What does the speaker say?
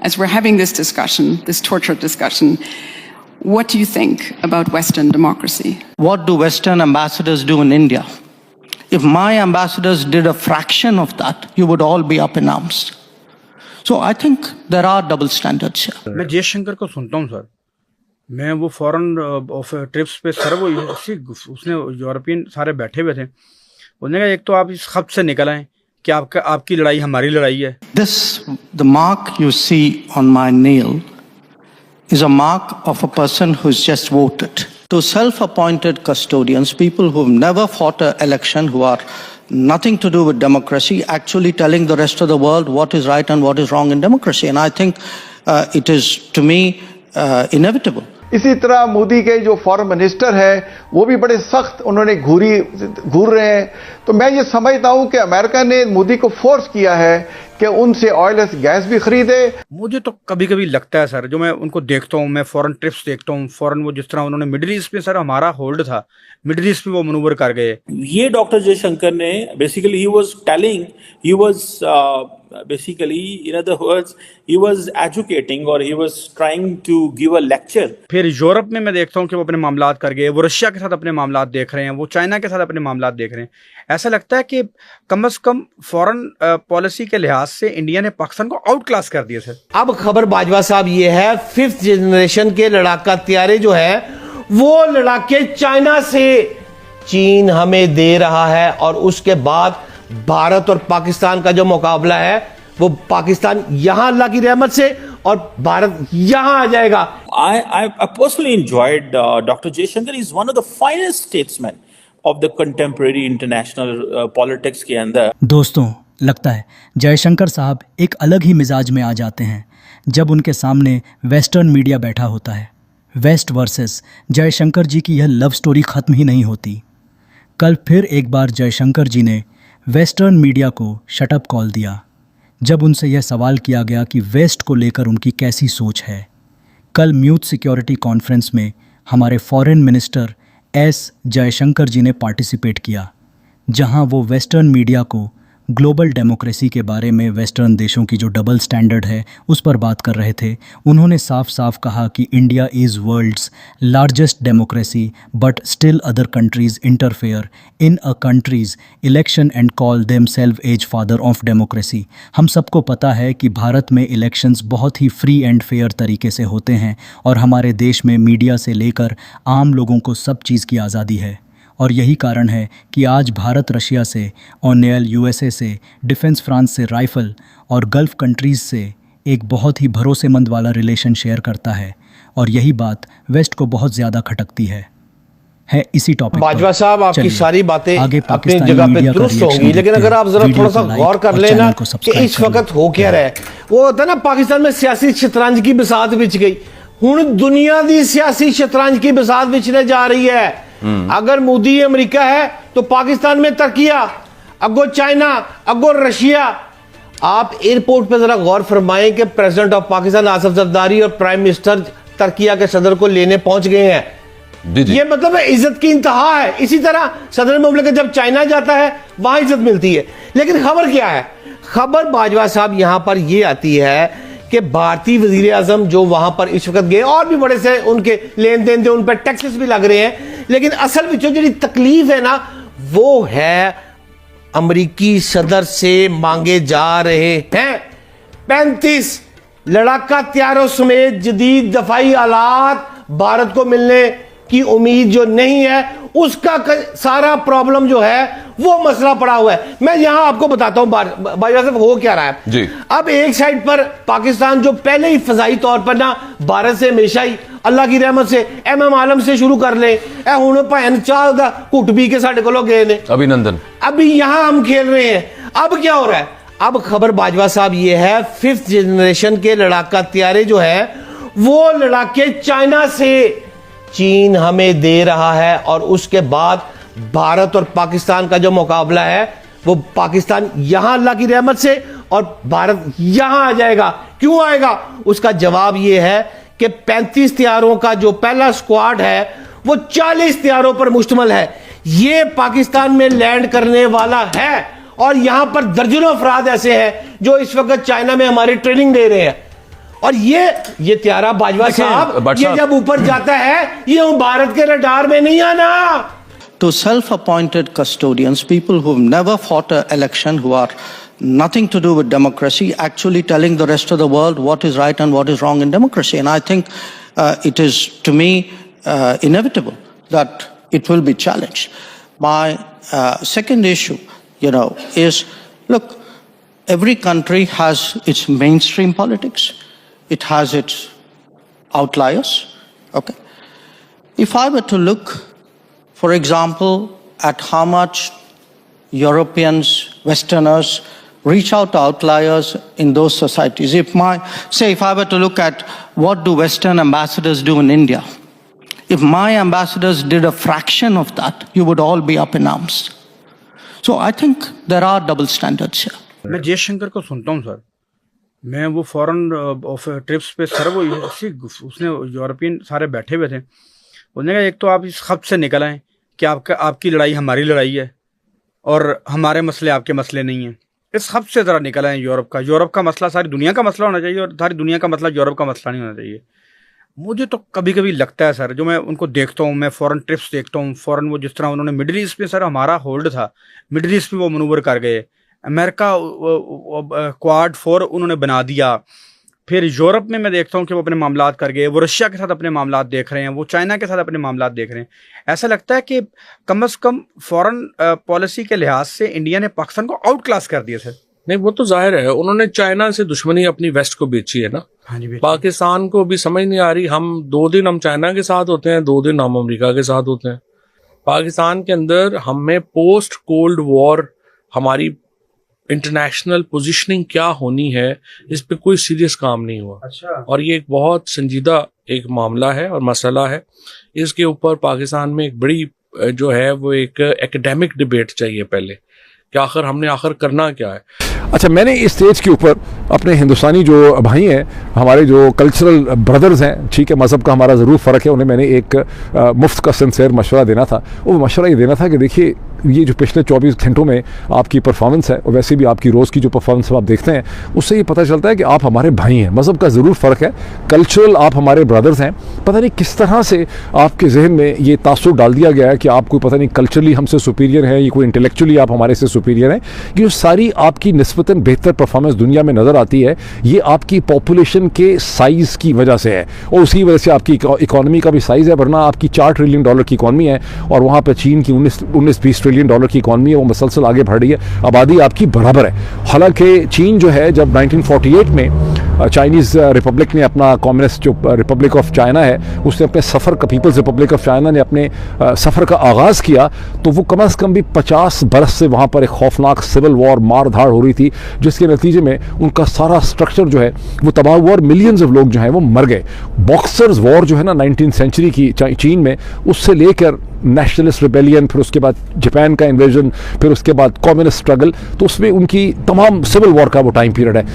As we're having this discussion, this torture discussion, what do you think about Western democracy? What do Western ambassadors do in India? If my ambassadors did a fraction of that, you would all be up in arms. So I think there are double standards here. मैं जयशंकर को सुनता हूँ sir, मैं वो foreign trips पे sir वो उसने European सारे बैठे हुए थे, उन्होंने कहा एक तो आप इस खत से निकल आए कि आपकी लड़ाई हमारी लड़ाई है. The mark you see on my nail is a mark of a person who's just voted. To self-appointed custodians, people who've never fought an election, who are nothing to do with democracy, actually telling the rest of the world what is right and what is wrong in democracy. And I think it is, to me, inevitable. इसी तरह मोदी के जो foreign minister है वो भी बड़े सख्त उन्होंने घूर रहे हैं. तो मैं ये समझता हूं कि अमेरिका ने मोदी को फोर्स किया है कि उनसे ऑयल एंड गैस भी खरीदे. मुझे तो कभी कभी लगता है सर, जो मैं उनको देखता हूँ, मैं फॉरेन ट्रिप्स देखता हूँ, फॉरेन वो जिस तरह उन्होंने मिडिल ईस्ट में सर हमारा होल्ड था, मिडिल ईस्ट में वो मनूवर कर गए. ये डॉक्टर जयशंकर ने basically he was telling, he was basically, in other words, he was educating or he was trying to give a lecture. फिर यूरोप में मैं देखता हूँ कि वो अपने मामलात कर गए, वो रशिया के साथ अपने मामलात देख रहे हैं, वो चाइना के साथ अपने मामलात देख रहे हैं. ऐसा लगता है कि कम से कम फॉरेन पॉलिसी के लिहाज से इंडिया ने पाकिस्तान को आउट क्लास कर दिया सर. अब खबर बाजवा साहब ये है, 5th जनरेशन के लड़ाका तैयारे जो है वो लड़ाके चाइना से चीन हमें दे रहा है, और उसके बाद भारत और पाकिस्तान का जो मुकाबला है वो पाकिस्तान यहां अल्लाह की रहमत से और भारत यहां आ जाएगा. I personally enjoyed Dr. Jaishankar. He's one of the finest statesmen of the contemporary international politics के अंदर. दोस्तों, लगता है जयशंकर साहब एक अलग ही मिजाज में आ जाते हैं जब उनके सामने वेस्टर्न मीडिया बैठा होता है. वेस्ट वर्सेस जयशंकर जी की यह लव स्टोरी खत्म ही नहीं होती. कल फिर एक बार जयशंकर जी ने वेस्टर्न मीडिया को शटअप कॉल दिया जब उनसे यह सवाल किया गया कि वेस्ट को लेकर उनकी कैसी सोच है. कल म्यूट सिक्योरिटी कॉन्फ्रेंस में हमारे फॉरेन मिनिस्टर एस जयशंकर जी ने पार्टिसिपेट किया, जहां वो वेस्टर्न मीडिया को ग्लोबल डेमोक्रेसी के बारे में, वेस्टर्न देशों की जो डबल स्टैंडर्ड है उस पर बात कर रहे थे. उन्होंने साफ साफ कहा कि India is world's largest democracy but still other countries interfere in a countries election and call them self as father of democracy. हम सबको पता है कि भारत में इलेक्शंस बहुत ही फ्री एंड फेयर तरीके से होते हैं और हमारे देश में मीडिया से लेकर आम लोगों को सब चीज़ की आज़ादी है. और यही कारण है कि आज भारत रशिया से, ऑनेल यूएसए से, डिफेंस फ्रांस से राइफल और गल्फ़ कंट्रीज़ से एक बहुत ही भरोसेमंद वाला रिलेशन शेयर करता है. और यही बात वेस्ट को बहुत ज़्यादा खटकती है. इसी टॉपिक बाजवा साहब आपकी सारी बातें अपनी जगह पे दुरुस्त होंगी, लेकिन अगर आप जरा थोड़ा सा गौर कर लेना कि इस वक्त हो क्या रहा है. वो होता है ना, पाकिस्तान में सियासी शतरंज की बिसात बिछ गई. हुण दुनिया की सियासी शतरंज की बिसात बिछने जा रही है. अगर मोदी अमेरिका है तो पाकिस्तान में तुर्किया, अगो चाइना, अगो रशिया. आप एयरपोर्ट पे जरा गौर फरमाएं कि प्रेसिडेंट ऑफ पाकिस्तान आसिफ जरदारी और प्राइम मिनिस्टर तुर्किया के सदर को लेने पहुंच गए हैं. ये मतलब है इज्जत की इंतहा है. इसी तरह सदर मुमलिकत जब चाइना जाता है वहां इज्जत मिलती है. लेकिन खबर क्या है? खबर बाजवा साहब यहां पर यह आती है कि भारतीय वजीर आजम जो वहां पर इस वक्त गए, और भी बड़े से उनके लेन देन थे, उन पर टैक्सेस भी लग रहे हैं, लेकिन असल में जो तकलीफ है ना वो है अमेरिकी सदर से मांगे जा रहे हैं 35 लड़ाका तैयारों समेत जदीद दफाई आलात भारत को मिलने की उम्मीद जो नहीं है, उसका सारा प्रॉब्लम जो है वो मसला पड़ा हुआ है. मैं यहां आपको बताता हूं बाजवा साहब हो क्या रहा है जी. अब एक साइड पर पाकिस्तान जो पहले ही फजाई तौर पर ना भारत से हमेशा ही अल्लाह की रहमत से एमएम आलम से शुरू कर ले, हुण भैन चाह दा घुट पी के साडे कोलों गए ने, अभिनंदन. अभी यहां हम खेल रहे हैं. अब क्या हो रहा है? अब खबर बाजवा साहब ये है, 5th जनरेशन के लड़ाका तैयारे जो है वो लड़ाके चाइना से चीन हमें दे रहा है, और उसके बाद भारत और पाकिस्तान का जो मुकाबला है वो पाकिस्तान यहां अल्लाह की रहमत से और भारत यहां आ जाएगा. क्यों आएगा? उसका जवाब यह है कि 35 तैयारों का जो पहला स्क्वाड है वो 40 तैयारों पर मुश्तमिल है. ये पाकिस्तान में लैंड करने वाला है, और यहां पर दर्जनों अफराद ऐसे हैं जो इस वक्त चाइना में हमारी ट्रेनिंग दे रहे हैं. और ये त्यारा बाजवा साहब, ये जब ऊपर जाता है ये भारत के रडार में नहीं आना। To self-appointed custodians, people who've never fought an election, who are nothing to do with democracy, actually telling the rest of the world what is right and what is wrong in democracy. And I think it is, to me, inevitable that it will be challenged. My second issue, is, look, every country has its mainstream politics. It has its outliers, okay? If I were to look, for example, at how much Europeans, Westerners reach out to outliers in those societies. If I were to look at what do Western ambassadors do in India, if my ambassadors did a fraction of that, you would all be up in arms. So I think there are double standards here. मैं जयशंकर को सुनता हूँ sir, मैं वो foreign of trips पे sir वो उसने European सारे बैठे हुए थे, उसने कहा एक तो आप इस खत से निकल आए कि आपकी लड़ाई हमारी लड़ाई है और हमारे मसले आपके मसले नहीं हैं। इस खत से ज़रा निकल आए यूरोप का मसला सारी दुनिया का मसला होना चाहिए और सारी दुनिया का मसला यूरोप का मसला नहीं होना चाहिए। मुझे तो कभी कभी लगता है सर, जो मैं उनको देखता हूँ, मैं फॉरेन ट्रिप्स देखता हूँ, फॉरेन वो जिस तरह उन्होंने मिडिल ईस्ट में सर हमारा होल्ड था, मिडिल ईस्ट में वो मनूवर कर गए, अमेरिका क्वाड 4 उन्होंने बना दिया, फिर यूरोप में मैं देखता हूँ कि वो अपने मामलात कर गए, वो रशिया के साथ अपने मामलात देख रहे हैं, वो चाइना के साथ अपने मामलात देख रहे हैं। ऐसा लगता है कि कम से कम फॉरेन पॉलिसी के लिहाज से इंडिया ने पाकिस्तान को आउट क्लास कर दिया सर। नहीं, वो तो जाहिर है, उन्होंने चाइना से दुश्मनी अपनी वेस्ट को बेची है ना। हाँ जी, पाकिस्तान को भी समझ नहीं आ रही, हम 2 दिन हम चाइना के साथ होते हैं, 2 दिन हम अमेरिका के साथ होते हैं। पाकिस्तान के अंदर हमें पोस्ट कोल्ड वॉर हमारी इंटरनेशनल पोजीशनिंग क्या होनी है, इस पे कोई सीरियस काम नहीं हुआ। अच्छा। और ये एक बहुत संजीदा एक मामला है और मसला है। इसके ऊपर पाकिस्तान में एक बड़ी जो है वो एक एकेडमिक डिबेट चाहिए पहले कि आखिर हमने आखिर करना क्या है। अच्छा, मैंने इस स्टेज के ऊपर अपने हिंदुस्तानी जो भाई हैं, हमारे जो कल्चरल ब्रदर्स हैं, ठीक है, मज़हब का हमारा ज़रूर फ़र्क है, उन्हें मैंने एक मुफ्त का सिंसियर मशवरा देना था। वो मशवरा ये देना था कि देखिए, ये जो पिछले 24 घंटों में आपकी परफॉर्मेंस है और वैसे भी आपकी रोज़ की जो परफॉर्मेंस आप देखते हैं, उससे ये पता चलता है कि आप हमारे भाई हैं। मज़हब का ज़रूर फ़र्क है, कल्चरल आप हमारे ब्रदर्स हैं। पता नहीं किस तरह से आपके जहन में ये तासुर डाल दिया गया है कि आप कोई पता नहीं कल्चरली हमसे सुपीरियर हैं, ये कोई इंटेलेक्चुअली आप हमारे से सुपीरियर हैं। कि जो सारी आपकी निस्बतन बेहतर परफॉर्मेंस दुनिया में नज़र आती है, ये आपकी पॉपुलेशन के साइज़ की वजह से है और उसी वजह से आपकी इकॉनमी का भी साइज़ है। वरना आपकी $4 ट्रिलियन की इकॉनमी है और वहाँ पर चीन की 19-20 ट्रिलियन डॉलर की इकॉनमी है, वो मुसलसल आगे बढ़ रही है, आबादी आपकी बराबर है। हालांकि चीन जो है, जब 1948 में चाइनीज़ रिपब्लिक ने अपना कम्युनिस्ट जो रिपब्लिक ऑफ चाइना है, उसने अपने सफ़र का, पीपल्स रिपब्लिक ऑफ चाइना ने अपने सफ़र का आगाज़ किया, तो वो कम अज़ कम भी 50 बरस से वहाँ पर एक खौफनाक सिविल वॉर, मार धाड़ हो रही थी, जिसके नतीजे में उनका सारा स्ट्रक्चर जो है वो तबाह हुआ और मिलियंस ऑफ लोग जो हैं वो मर गए। बॉक्सर्स वॉर जो है ना 19th सेंचुरी की चीन में, उससे लेकर नेशनलिस्ट रिबेलियन, फिर उसके बाद जापान का इन्वेजन, फिर उसके बाद कम्युनिस्ट स्ट्रगल, तो उसमें उनकी तमाम सिविल वॉर का वो टाइम पीरियड है।